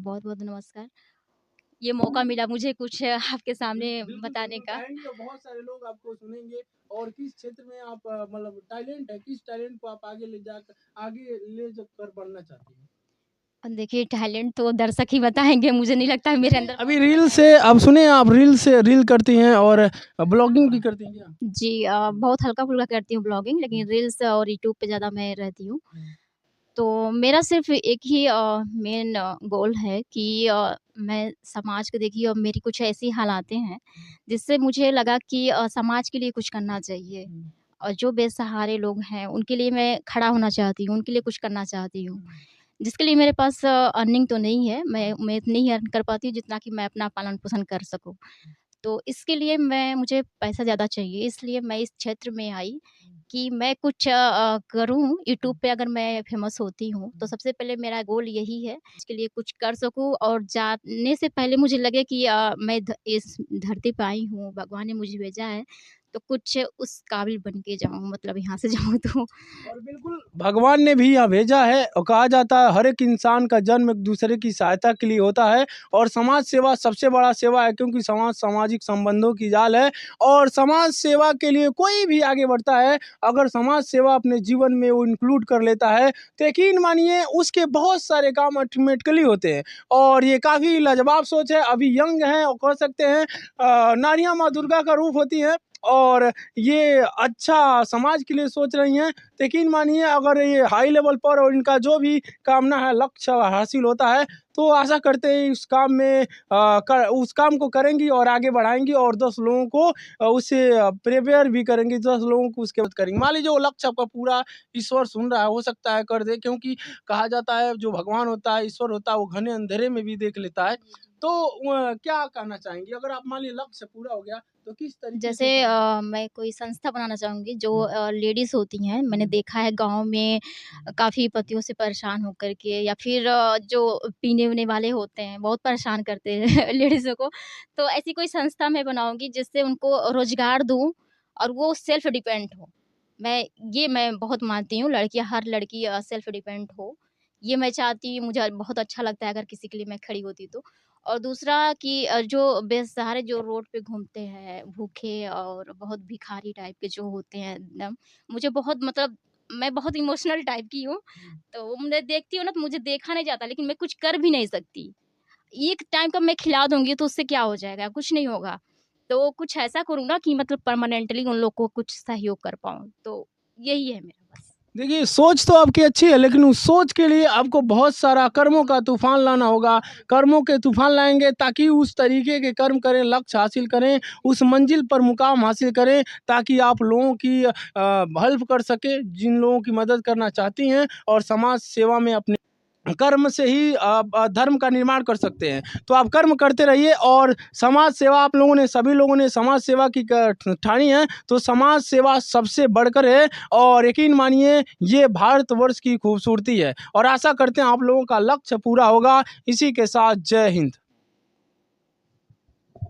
बहुत-बहुत नमस्कार। ये मौका मिला मुझे कुछ आपके सामने बिल्कुल, बताने बिल्कुल का। गाएँगे और बहुत सारे लोग आपको सुनेंगे और किस क्षेत्र में आप मतलब टैलेंट है, किस टैलेंट को आप आगे ले जा कर बढ़ना चाहती हैं? देखिए टैलेंट तो दर्शक ही बताएँगे, मुझे नहीं लगता है मेरे नहीं, अंदर अभी बहुत ज़्यादा रील से टैलेंट है। अब सुने आप रील करती हैं और ब्लॉगिंग भी करती हैं क्या? जी बहुत हल्का-फुल्का करती हूँ ब्लॉगिंग, हुँ, लेकिन रील्स और यूट्यूब पे ज़्यादा मैं रहती हूँ। हुँ, तो मेरा सिर्फ़ एक ही मेन गोल है कि मैं समाज को देखिए अब मेरी कुछ ऐसी हालातें हैं, हुँ, जिससे मुझे लगा कि समाज के लिए कुछ करना चाहिए। हुँ, और जो बेसहारे लोग हैं, उनके लिए मैं खड़ा होना चाहती हूँ, उनके लिए कुछ करना चाहती हूँ। हुँ, जिसके लिए मेरे पास अर्निंग तो नहीं है, मैं हुँ, मैं इतनी ही अर्न कर पाती हूँ जितना कि मैं अपना पालन-पोषण कर सकूँ। तो इसके लिए मुझे पैसा ज़्यादा चाहिए, इसलिए मैं इस क्षेत्र में आई हुँ, कि मैं कुछ करूँ यूट्यूब पे अगर मैं फ़ेमस होती हूँ, तो हुँ, सबसे पहले मेरा गोल यही है, इसके लिए कुछ कर सकूँ और जाने से पहले मुझे लगे कि मैं इस धरती पे आई हूँ, भगवान ने मुझे भेजा है, तो कुछ उस काबिल बन के जाऊँ मतलब यहाँ से जाऊँ तो और बिल्कुल भगवान ने भी यहाँ भेजा है और कहा जाता है हर एक इंसान का जन्म एक दूसरे की सहायता के लिए होता है और समाज सेवा सबसे बड़ा सेवा है क्योंकि समाज सामाजिक संबंधों की जाल है और समाज सेवा के लिए कोई भी आगे बढ़ता है अगर समाज सेवा अपने जीवन में वो इंक्लूड कर लेता है तो यकीन मानिए उसके बहुत सारे काम ऑटोमेटिकली होते हैं और ये काफ़ी लाजवाब सोच है अभी यंग हैं और कह सकते हैं नारियां माँ दुर्गा का रूप होती हैं और ये अच्छा समाज के लिए सोच रही हैं तो यकीन मानिए अगर ये हाई लेवल पर और इनका जो भी कामना है लक्ष्य हासिल होता है तो आशा करते हैं इस काम में उस काम को करेंगी और आगे बढ़ाएंगी और 10 लोगों को उससे प्रिपेयर भी करेंगी 10 लोगों को उसके बाद करेंगी मान लीजिए वो लक्ष्य आपका पूरा ईश्वर सुन रहा है हो सकता है कर दे क्योंकि कहा जाता है जो भगवान होता है ईश्वर होता है वो घने अंधेरे में भी देख लेता है तो क्या कहना चाहेंगी अगर आप मान लीजिए लक्ष्य पूरा हो गया तो किस तरीके जैसे से समाज मैं कोई संस्था बनाना चाहूँगी जो हुँ, लेडीज़ होती हैं, मैंने हुँ, देखा है गाँव में हुँ, काफ़ी पतियों से परेशान होकर के या फिर जो पीने-ऊने वाले होते हैं, बहुत परेशान करते हैं लेडीज़ों को। तो ऐसी कोई संस्था मैं बनाऊँगी जिससे उनको रोज़गार दूँ और वो सेल्फ डिपेंड हो। मैं बहुत मानती हूँ हर लड़की सेल्फ डिपेंड हो। ये मैं चाहती हूँ मुझे बहुत अच्छा लगता है अगर किसी के लिए मैं खड़ी होती तो। और दूसरा कि जो बेसहारे जो रोड पे घूमते हैं, भूखे और बहुत भिखारी टाइप के जो होते हैं एकदम, मुझे बहुत मतलब मैं बहुत इमोशनल टाइप की हूँ, हुँ। तो मैं देखती हूँ ना तो मुझे देखा नहीं जाता, लेकिन मैं कुछ कर भी नहीं सकती। एक टाइम का मैं खिला दूँगी तो उससे क्या हो जाएगा? कुछ नहीं होगा। तो कुछ ऐसा करूँ ना कि मतलब परमानेंटली उन लोग को कुछ सहयोग कर पाऊँ, तो यही है मेरा बस। देखिए, सोच तो आपकी अच्छी है, लेकिन उस सोच के लिए आपको बहुत सारा कर्मों का तूफ़ान लाना होगा। कर्मों के तूफ़ान लाएँगे ताकि उस तरीके के कर्म करें, लक्ष्य हासिल करें, उस मंज़िल पर मुक़ाम हासिल करें, ताकि आप लोगों की हेल्प कर सकें, जिन लोगों की मदद करना चाहती हैं और समाज सेवा में अपने कर्म से ही धर्म का निर्माण कर सकते हैं। तो आप कर्म करते रहिए और समाज सेवा आप लोगों ने सभी लोगों ने समाज सेवा की ठानी है, तो समाज सेवा सबसे बढ़कर है और यकीन मानिए ये भारतवर्ष की खूबसूरती है और आशा करते हैं आप लोगों का लक्ष्य पूरा होगा। इसी के साथ जय हिंद।